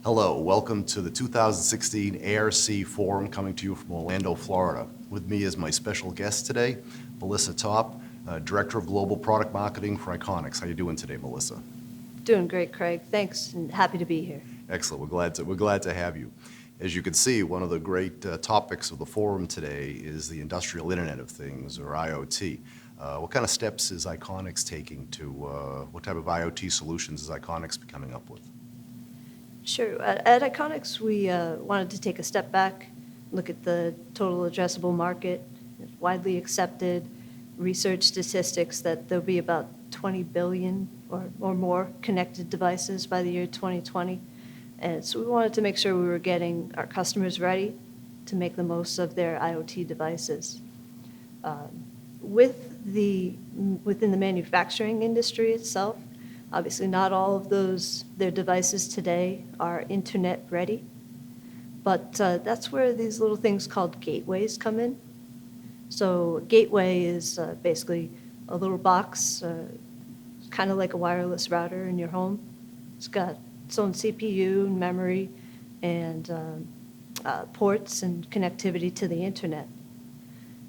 Hello, welcome to the 2016 ARC Forum coming to you from Orlando, Florida. With me is my special guest today, Melissa Topp, Director of Global Product Marketing for Iconics. How are you doing today, Melissa? Doing great, Craig. Thanks, and happy to be here. Excellent. We're glad to have you. As you can see, one of the great topics of the forum today is the Industrial Internet of Things, or IoT. What kind of steps is Iconics taking to, what type of IoT solutions is Iconics coming up with? Sure. At Iconics, we wanted to take a step back, look at the total addressable market, widely accepted research statistics that there'll be about 20 billion or more connected devices by the year 2020. And so we wanted to make sure we were getting our customers ready to make the most of their IoT devices. Within the manufacturing industry itself, obviously not all of their devices today are internet ready, but that's where these little things called gateways come in. So a gateway is basically a little box, kind of like a wireless router in your home. It's got its own CPU and memory and ports and connectivity to the internet.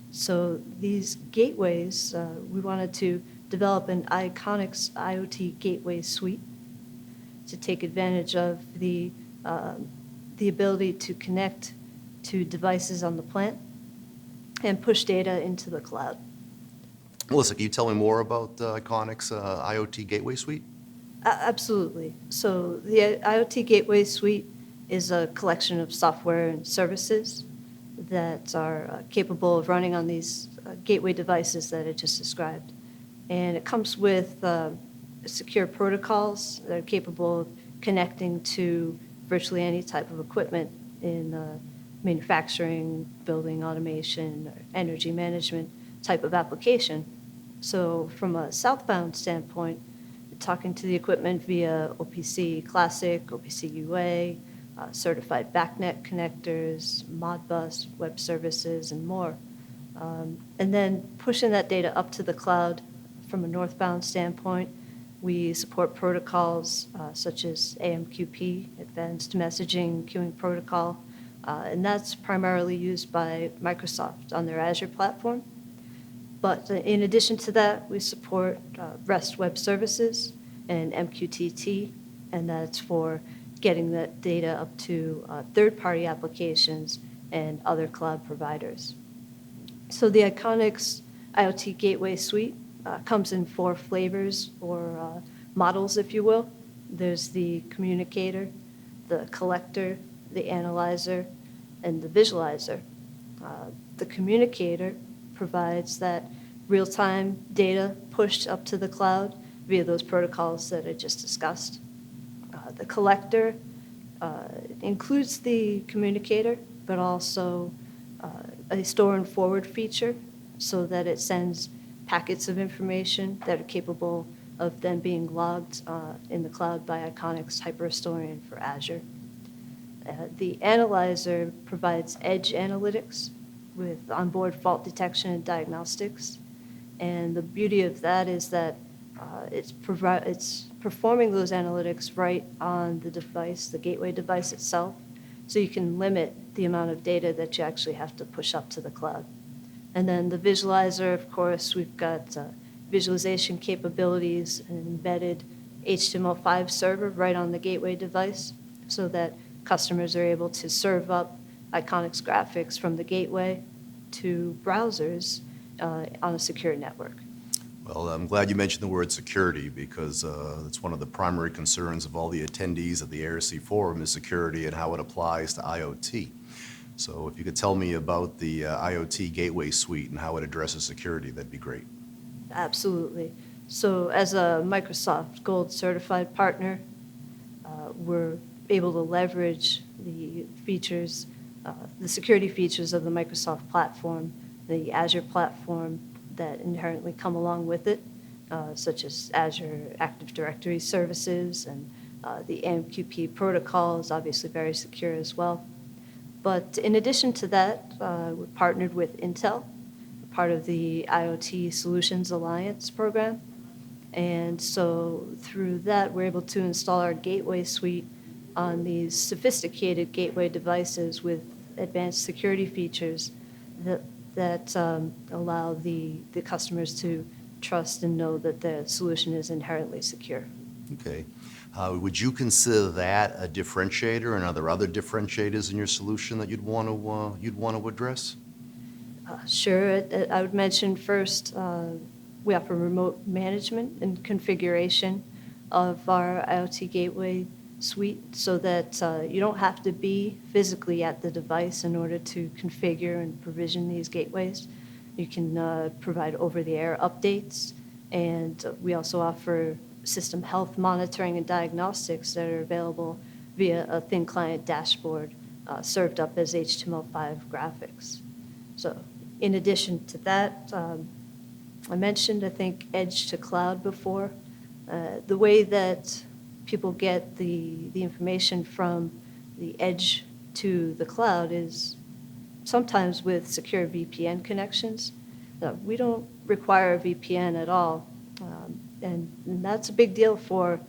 So these gateways, we wanted to develop an Iconics IoT Gateway Suite to take advantage of the ability to connect to devices on the plant and push data into the cloud. Melissa, can you tell me more about Iconics IoT Gateway Suite? Absolutely. So the IoT Gateway Suite is a collection of software and services that are capable of running on these gateway devices that I just described. And it comes with secure protocols that are capable of connecting to virtually any type of equipment in manufacturing, building automation, or energy management type of application. So from a southbound standpoint, talking to the equipment via OPC Classic, OPC UA, certified BACnet connectors, Modbus, web services, and more. And then pushing that data up to the cloud from a northbound standpoint, we support protocols such as AMQP, Advanced Messaging Queuing Protocol, and that's primarily used by Microsoft on their Azure platform. But in addition to that, we support REST web services and MQTT, and that's for getting that data up to third-party applications and other cloud providers. So the Iconics IoT Gateway Suite comes in 4 flavors or models, if you will. There's the communicator, the collector, the analyzer, and the visualizer. The communicator provides that real-time data pushed up to the cloud via those protocols that I just discussed. The collector includes the communicator, but also a store and forward feature so that it sends packets of information that are capable of then being logged in the cloud by Iconics Hyperhistorian for Azure. The analyzer provides edge analytics with onboard fault detection and diagnostics. And the beauty of that is that it's performing those analytics right on the device, the gateway device itself, so you can limit the amount of data that you actually have to push up to the cloud. And then the visualizer, of course, we've got visualization capabilities, an embedded HTML5 server right on the gateway device so that customers are able to serve up Iconics graphics from the gateway to browsers on a secure network. Well, I'm glad you mentioned the word security because it's one of the primary concerns of all the attendees at the ARC Forum is security and how it applies to IoT. So if you could tell me about the IoT Gateway Suite and how it addresses security, that'd be great. Absolutely. So as a Microsoft Gold certified partner, we're able to leverage the features, the security features of the Microsoft platform, the Azure platform that inherently come along with it, such as Azure Active Directory services, and the AMQP protocol is obviously very secure as well. But in addition to that, we're partnered with Intel, part of the IoT Solutions Alliance program. And so through that, we're able to install our Gateway Suite on these sophisticated gateway devices with advanced security features that allow the customers to trust and know that the solution is inherently secure. Okay. Would you consider that a differentiator, and are there other differentiators in your solution that you'd want to address? Sure. I would mention first, we offer remote management and configuration of our IoT Gateway Suite so that you don't have to be physically at the device in order to configure and provision these gateways. You can provide over-the-air updates, and we also offer system health monitoring and diagnostics that are available via a thin client dashboard served up as HTML5 graphics. So in addition to that, I mentioned, I think, edge to cloud before. The way that people get the information from the edge to the cloud is sometimes with secure VPN connections. We don't require a VPN at all, and that's a big deal for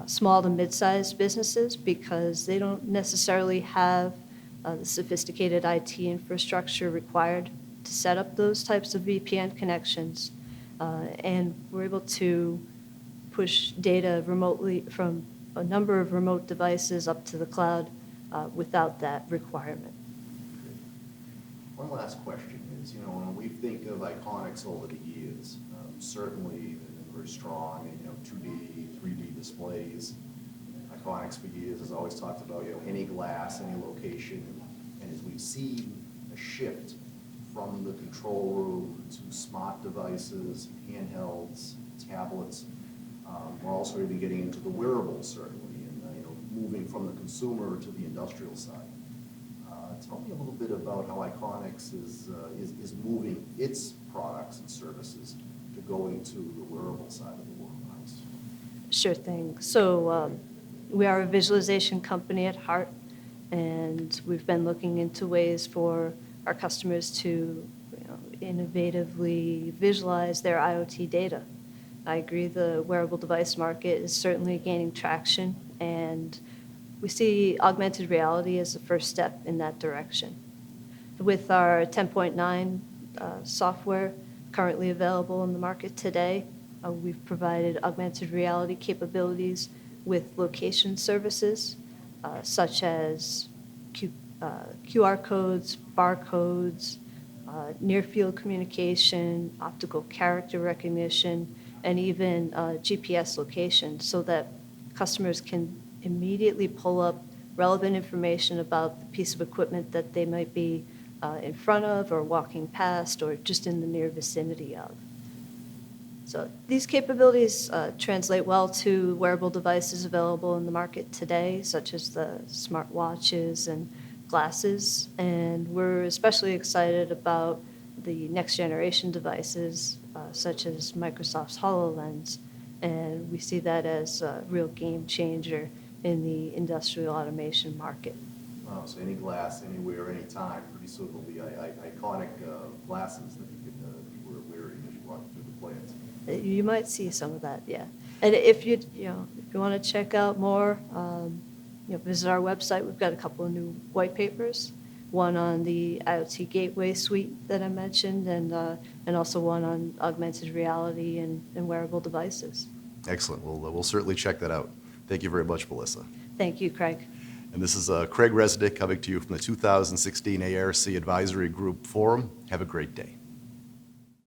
small to mid-sized businesses because they don't necessarily have the sophisticated IT infrastructure required to set up those types of VPN connections. And we're able to push data remotely from a number of remote devices up to the cloud without that requirement. One last question is, when we think of Iconics over the years, certainly they've been very strong in, 2D, 3D displays. Iconics for years has always talked about, any glass, any location. And as we've seen a shift from the control room to smart devices, handhelds, tablets, we're also even getting into the wearables, certainly, and moving from the consumer to the industrial side. Tell me a little bit about how Iconics is moving its products and services to going to the wearable side of the house. Sure thing. So we are a visualization company at heart, and we've been looking into ways for our customers to innovatively visualize their IoT data. I agree the wearable device market is certainly gaining traction, and we see augmented reality as the first step in that direction. With our 10.9 software currently available in the market today, we've provided augmented reality capabilities with location services such as QR codes, barcodes, near-field communication, optical character recognition, and even GPS location so that customers can immediately pull up relevant information about the piece of equipment that they might be in front of or walking past or just in the near vicinity of. So these capabilities translate well to wearable devices available in the market today, such as the smartwatches and glasses, and we're especially excited about the next generation devices, such as Microsoft's HoloLens, and we see that as a real game changer in the industrial automation market. Wow, so any glass, anywhere, anytime, pretty soon will be iconic glasses that you could be wearing as you walk through the plant. You might see some of that, yeah. And if you want to check out more, visit our website. We've got a couple of new white papers, one on the IoT Gateway Suite that I mentioned, and also one on augmented reality and wearable devices. Excellent. We'll certainly check that out. Thank you very much, Melissa. Thank you, Craig. And this is Craig Resnick coming to you from the 2016 ARC Advisory Group Forum. Have a great day.